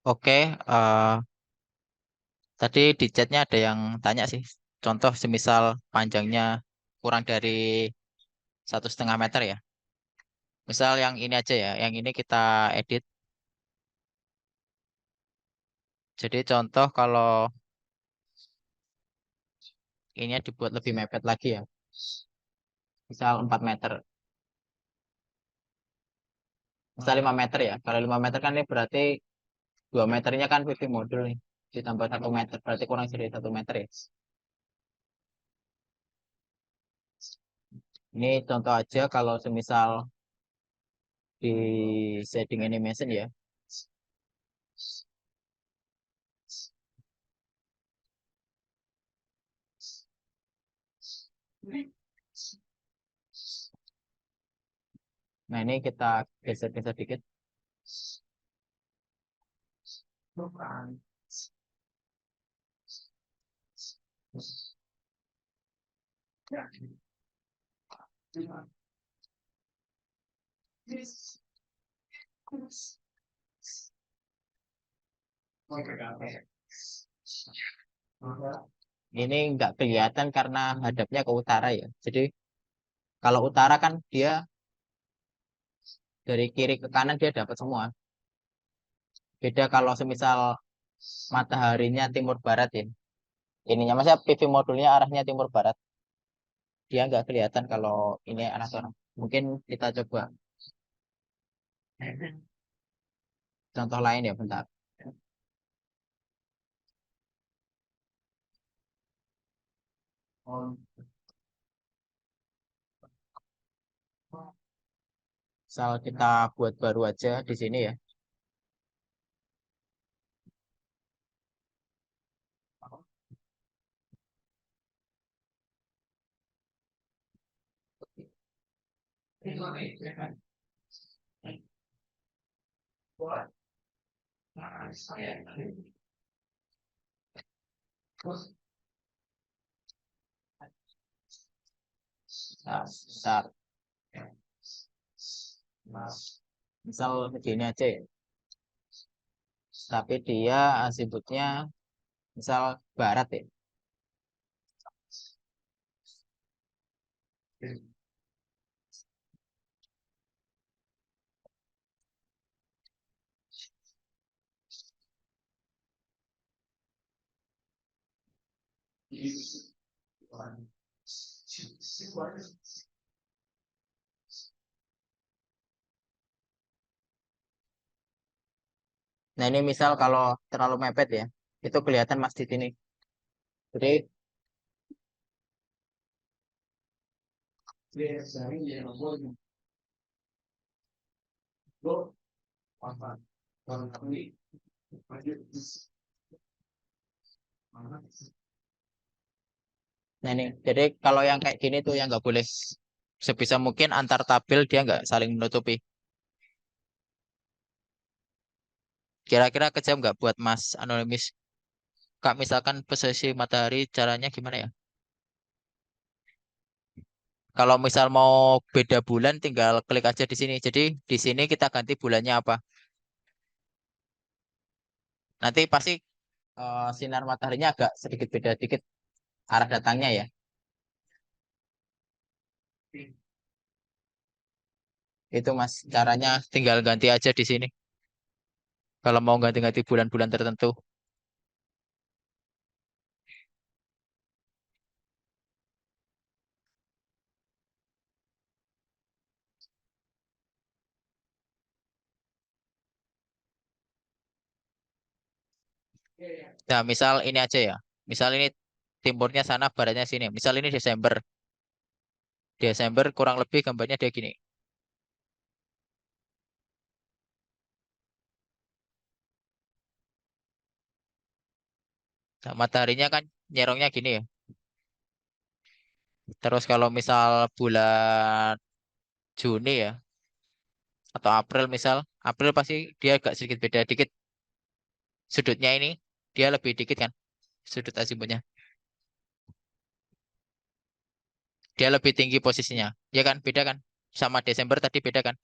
Oke, tadi di chatnya ada yang tanya sih. Contoh semisal panjangnya kurang dari 1,5 meter ya. Misal yang ini aja ya, yang ini kita edit. Jadi contoh kalau ini dibuat lebih mepet lagi ya. Misal 4 meter. Misal 5 meter ya. Kalau 5 meter kan ini berarti 2 meternya kan PP modul nih. Ditambah 1 meter, berarti kurang dari 1 meter ya. Ini contoh aja kalau semisal di shading animation ya. Nah ini kita geser-geser dikit. Ini nggak kelihatan karena hadapnya ke utara ya. Jadi kalau utara kan dia dari kiri ke kanan dia dapat semua. Beda kalau semisal mataharinya timur barat ya. Ininya masa PV modulnya arahnya timur barat. Dia nggak kelihatan kalau ini arah sana. Mungkin kita coba contoh lain ya bentar. Misal kita buat baru aja di sini ya. Nah, bentar. Misal begini aja ya. Tapi dia azimutnya misal barat ya. Nah ini misal kalau terlalu mepet ya, itu kelihatan masjid ini. Jadi nah ini, jadi kalau yang kayak gini tuh yang nggak boleh sebisa mungkin antar tabel dia nggak saling menutupi. Kira-kira kejam nggak buat Mas Anonimus? Kak misalkan posisi matahari caranya gimana ya? Kalau misal mau beda bulan tinggal klik aja di sini. Jadi di sini kita ganti bulannya apa. Nanti pasti sinar mataharinya agak sedikit beda dikit arah datangnya ya. Itu Mas caranya tinggal ganti aja di sini. Kalau mau ganti-ganti bulan-bulan tertentu. Nah, misal ini aja ya. Misal ini timurnya sana, baratnya sini. Misal ini Desember. Desember kurang lebih gambarnya dia gini. Nah, mataharinya kan nyerongnya gini ya. Terus kalau misal bulan Juni ya, atau April misal. April pasti dia agak sedikit beda dikit. Sudutnya ini, dia lebih dikit kan. Sudut azimutnya. Dia lebih tinggi posisinya. Ya kan, beda kan. Sama Desember tadi beda kan.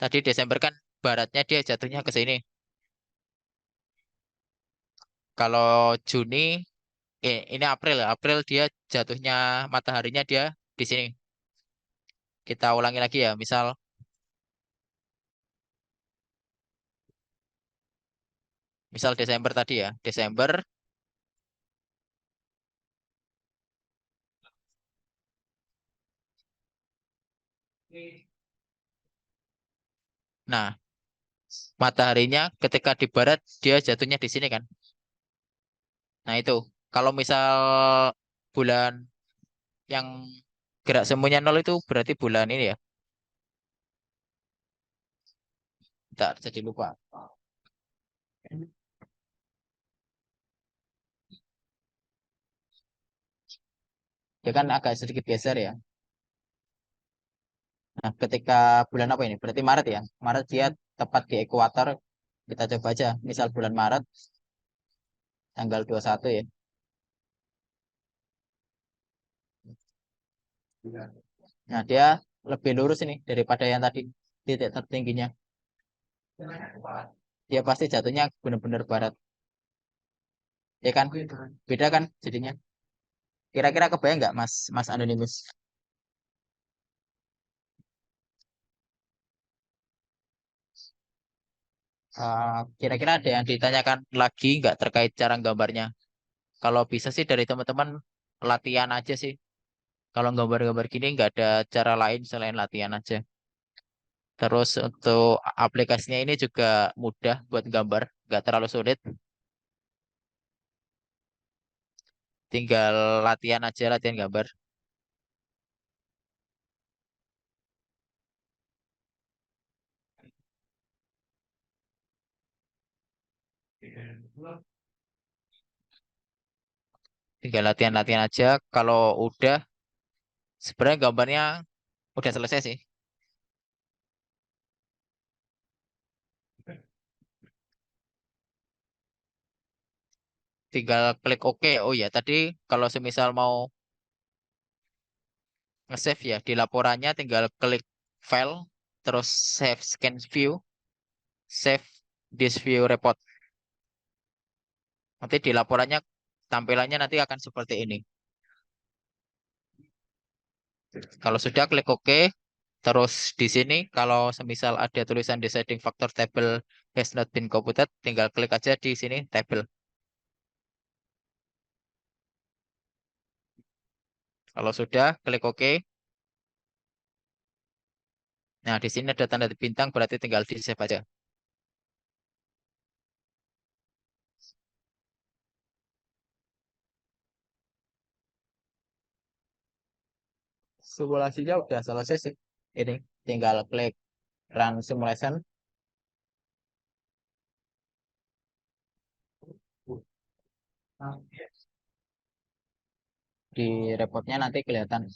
Tadi Desember kan baratnya dia jatuhnya ke sini. Kalau Juni, ini April ya. April dia jatuhnya mataharinya dia di sini. Kita ulangi lagi ya. Misal Desember tadi ya. Desember. Nah, mataharinya ketika di barat dia jatuhnya di sini kan. Nah, itu. Kalau misal bulan yang gerak semuanya nol itu berarti bulan ini ya. Tak jadi lupa. Dia kan agak sedikit geser ya. Nah, ketika bulan apa ini? Berarti Maret ya. Maret dia tepat di ekuator. Kita coba aja. Misal bulan Maret tanggal 21 ya. Nah, dia lebih lurus ini daripada yang tadi titik tertingginya. Dia pasti jatuhnya benar-benar barat. Ya kan? Beda kan jadinya. Kira-kira kebayang nggak Mas Mas Anonimus? Kira-kira ada yang ditanyakan lagi nggak terkait cara gambarnya? Kalau bisa sih dari teman-teman latihan aja sih. Kalau gambar-gambar gini nggak ada cara lain selain latihan aja. Terus untuk aplikasinya ini juga mudah buat gambar, nggak terlalu sulit. Tinggal latihan aja, latihan gambar. Tinggal latihan-latihan aja. Kalau udah, sebenarnya gambarnya udah selesai sih. Tinggal klik OK. Oh ya, tadi kalau semisal mau nge-save ya di laporannya, tinggal klik file, terus save scan view, save this view report. Nanti di laporannya tampilannya nanti akan seperti ini. Kalau sudah klik OK, terus di sini kalau semisal ada tulisan deciding factor table has not been computed, tinggal klik aja di sini table. Kalau sudah klik OK. Nah, di sini ada tanda bintang berarti tinggal di save aja. Simulasinya udah selesai sih. Ini tinggal klik run simulation. Di reportnya nanti kelihatan.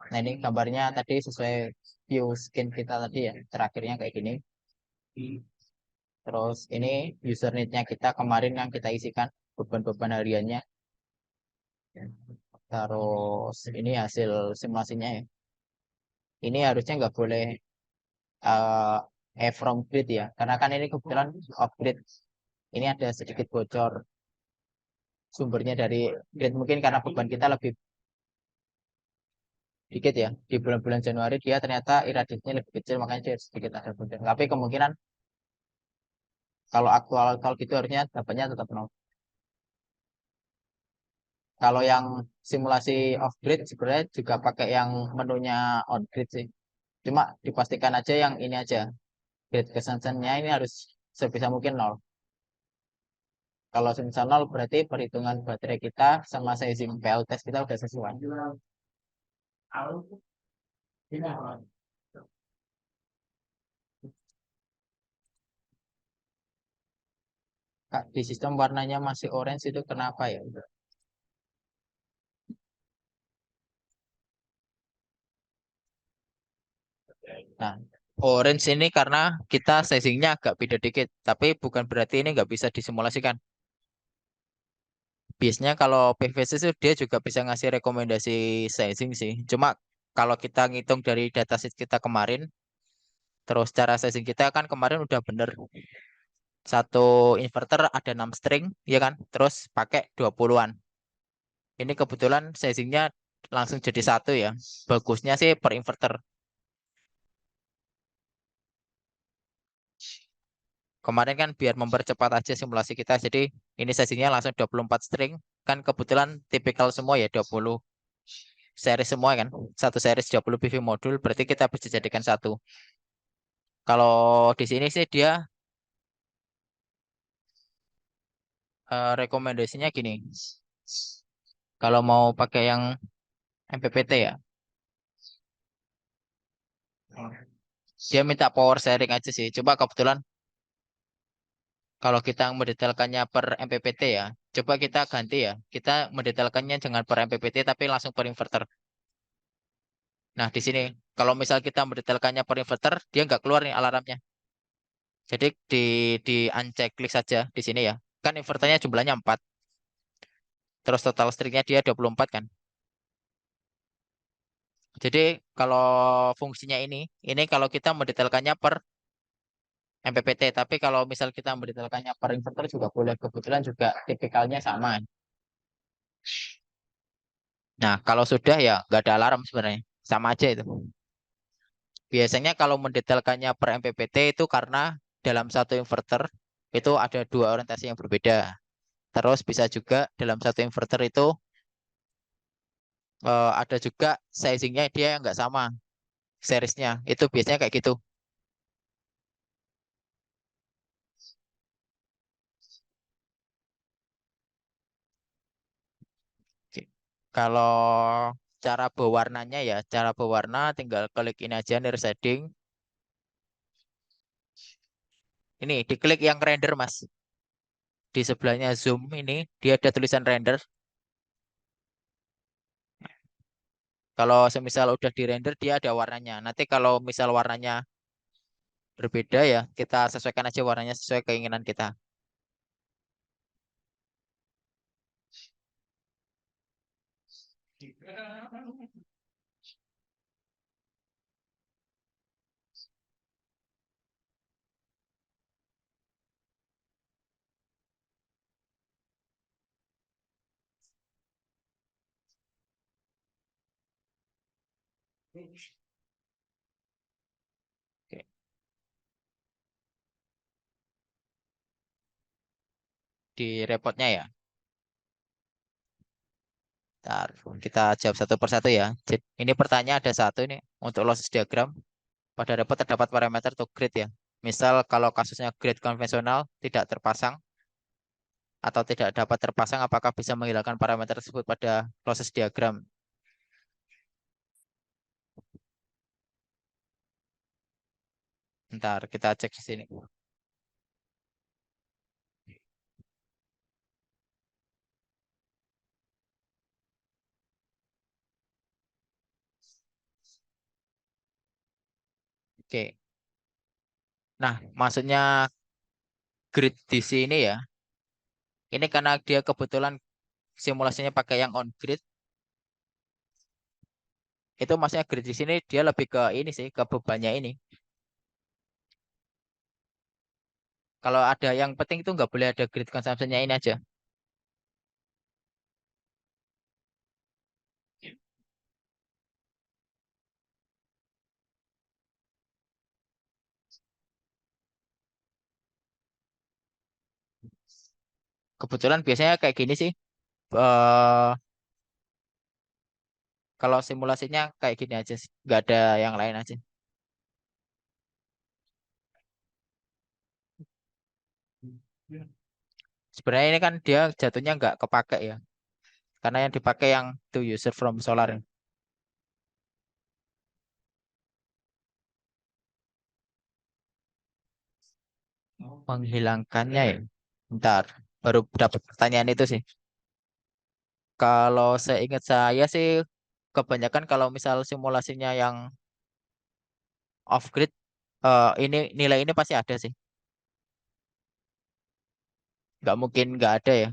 Nah, ini gambarnya tadi sesuai view skin kita tadi ya. Terakhirnya kayak gini. Terus ini user need-nya kita kemarin yang kita isikan beban-beban hariannya. Terus ini hasil simulasinya ya. Ini harusnya nggak boleh from grid ya. Karena kan ini kebetulan off grid. Ini ada sedikit bocor sumbernya dari grid. Mungkin karena beban kita lebih dikit ya. Di bulan-bulan Januari dia ternyata iradiasinya lebih kecil. Makanya dia sedikit ada bocor. Tapi kemungkinan kalau aktual gitu harusnya dapatnya tetap nol. Kalau yang simulasi off grid sebenarnya juga pakai yang menunya on grid sih. Cuma dipastikan aja yang ini aja. Grid kesensennya ini harus sebisa mungkin nol. Kalau semisal nol berarti perhitungan baterai kita sama sizing PL test kita udah sesuai. Kak, di sistem warnanya masih orange itu kenapa ya? Nah, orange ini karena kita sizingnya agak beda dikit. Tapi bukan berarti ini nggak bisa disimulasikan. Biasanya kalau PVC itu dia juga bisa ngasih rekomendasi sizing sih. Cuma kalau kita ngitung dari datasheet kita kemarin, terus cara sizing kita kan kemarin udah bener. Satu inverter ada 6 string, ya kan? Terus pakai 20-an. Ini kebetulan sizingnya langsung jadi satu ya. Bagusnya sih per inverter. Kemarin kan biar mempercepat aja simulasi kita, jadi ini sesinya langsung 24 string. Kan kebetulan tipikal semua ya 20 series semua kan. Satu series 20 PV modul, berarti kita bisa jadikan satu. Kalau di sini sih dia rekomendasinya gini. Kalau mau pakai yang MPPT ya, dia minta power sharing aja sih. Coba kebetulan kalau kita mendetailkannya per MPPT ya, coba kita ganti ya. Kita mendetailkannya jangan per MPPT tapi langsung per inverter. Nah, di sini kalau misal kita mendetailkannya per inverter, dia nggak keluar nih alarmnya. Jadi di uncheck klik saja di sini ya. Kan inverternya jumlahnya 4. Terus total stringnya dia 24 kan. Jadi kalau fungsinya ini kalau kita mendetailkannya per MPPT. Tapi kalau misal kita mendetailkannya per inverter juga boleh. Kebetulan juga tipikalnya sama. Nah, kalau sudah ya nggak ada alarm sebenarnya. Sama aja itu. Biasanya kalau mendetailkannya per MPPT itu karena dalam satu inverter itu ada dua orientasi yang berbeda. Terus bisa juga dalam satu inverter itu ada juga sizingnya dia yang nggak sama seriesnya. Itu biasanya kayak gitu. Oke. Kalau cara berwarnanya ya, cara berwarna tinggal klik ini aja nih setting. Ini diklik yang render Mas. Di sebelahnya zoom ini dia ada tulisan render. Kalau semisal udah di render dia ada warnanya. Nanti kalau misal warnanya berbeda ya, kita sesuaikan aja warnanya sesuai keinginan kita. Oke. Di repotnya ya. Ntar kita jawab satu persatu ya. Ini pertanyaan ada satu ini untuk losses diagram. Pada repot terdapat parameter untuk grid ya. Misal kalau kasusnya grid konvensional tidak terpasang atau tidak dapat terpasang, apakah bisa menghilangkan parameter tersebut pada losses diagram? Ntar kita cek di sini. Oke. Nah, maksudnya grid di sini ya. Ini karena dia kebetulan simulasinya pakai yang on grid. Itu maksudnya grid di sini dia lebih ke ini sih, ke bebannya ini. Kalau ada yang penting itu nggak boleh ada grid consumption-nya ini aja. Kebetulan biasanya kayak gini sih. eh Kalau simulasinya kayak gini aja sih. Nggak ada yang lain aja. Sebenarnya ini kan dia jatuhnya nggak kepake ya. Karena yang dipakai yang to user from solar. Menghilangkannya ya. Bentar. Baru dapat pertanyaan itu sih. Kalau seingat saya sih kebanyakan kalau misal simulasinya yang off grid ini nilai ini pasti ada sih. Nggak mungkin nggak ada ya.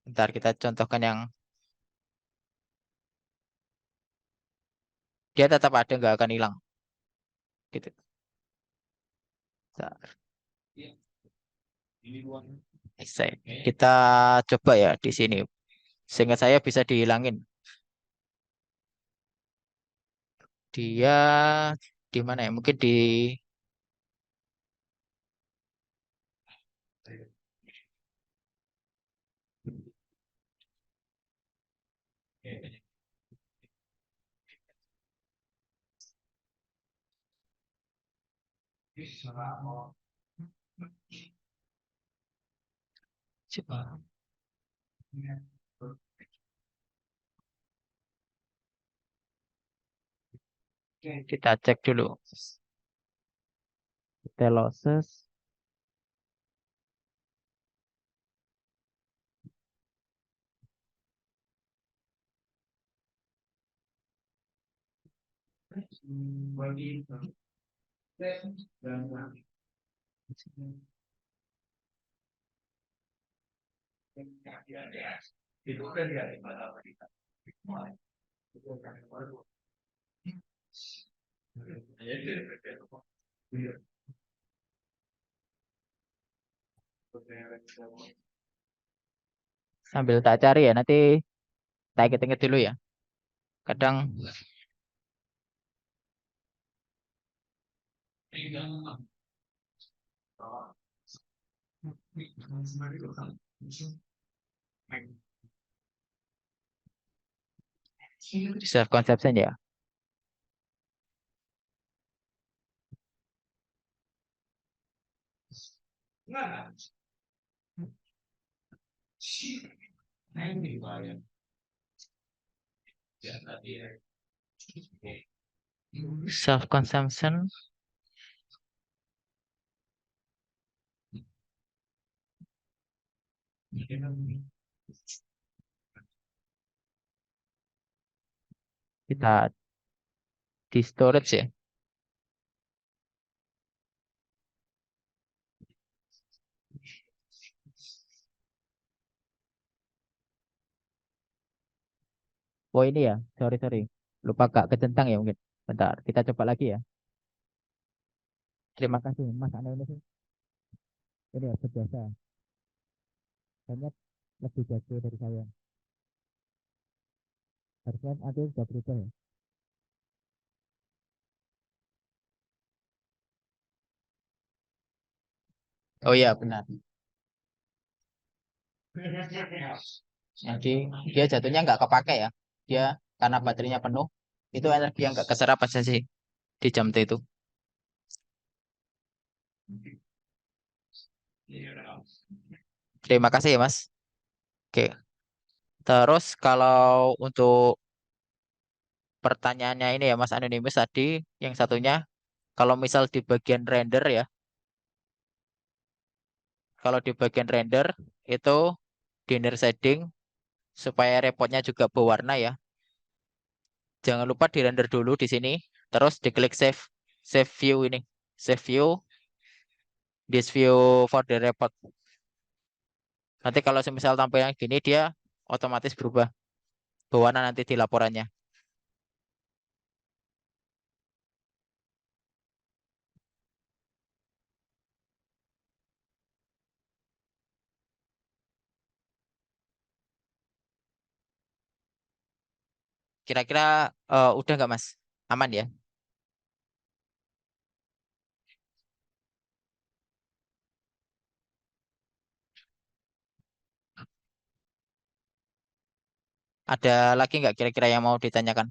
Ntar kita contohkan yang dia tetap ada, nggak akan hilang. Gitu. Ntar, kita coba ya di sini. Sehingga saya bisa dihilangin. Dia di mana ya? Mungkin di coba kita cek dulu. Telosus. Sambil tak cari ya, nanti tak inget-inget dulu ya. Kadang self conception ya. Self consumption kita di storage ya. Oh ini ya, sorry sorry. Lupa Kak, kecentang ya mungkin. Bentar, kita coba lagi ya. Terima kasih Mas Anu ini sih. Ini ya berjasa. Banyak lebih jago dari saya. Harusnya nanti sudah berubah ya. Oh iya benar. Jadi dia jatuhnya nggak kepake ya. Dia karena baterainya penuh, itu energi yang nggak keserap aja sih di jam T itu. Terima kasih ya Mas. Oke. Terus kalau untuk pertanyaannya ini ya Mas Anonimus tadi, yang satunya kalau misal di bagian render ya, kalau di bagian render itu di inner shading supaya repotnya juga berwarna ya. Jangan lupa di render dulu di sini, terus diklik save view ini, save view this view for the report. Nanti kalau semisal tampilan gini dia otomatis berubah berwarna nanti di laporannya. Kira-kira udah nggak Mas? Aman ya? Ada lagi nggak kira-kira yang mau ditanyakan?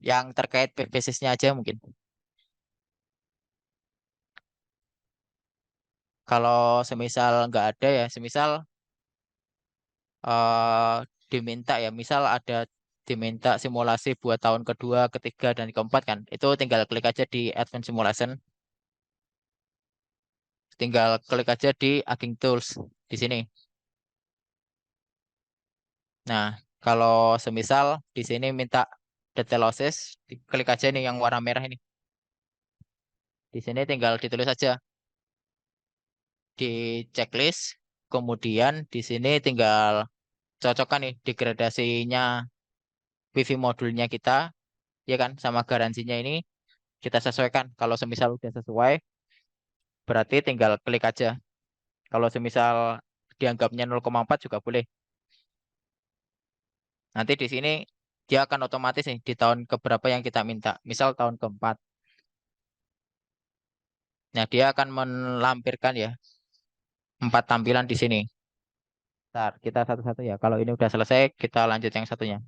Yang terkait basisnya aja mungkin. Kalau semisal nggak ada ya, semisal eh diminta ya, misal ada diminta simulasi buat tahun kedua, ketiga, dan keempat kan, itu tinggal klik aja di Advanced Simulation, tinggal klik aja di Aging Tools di sini. Nah, kalau semisal di sini minta detail losses, klik aja nih yang warna merah ini. Di sini tinggal ditulis aja di checklist. Kemudian di sini tinggal cocokkan nih degradasinya PV modulnya kita, ya kan, sama garansinya ini kita sesuaikan. Kalau semisal udah sesuai, berarti tinggal klik aja. Kalau semisal dianggapnya 0,4 juga boleh. Nanti di sini dia akan otomatis nih di tahun keberapa yang kita minta. Misal tahun keempat. Nah, dia akan melampirkan ya 4 tampilan di sini. Ntar kita satu-satu ya. Kalau ini udah selesai, kita lanjut yang satunya.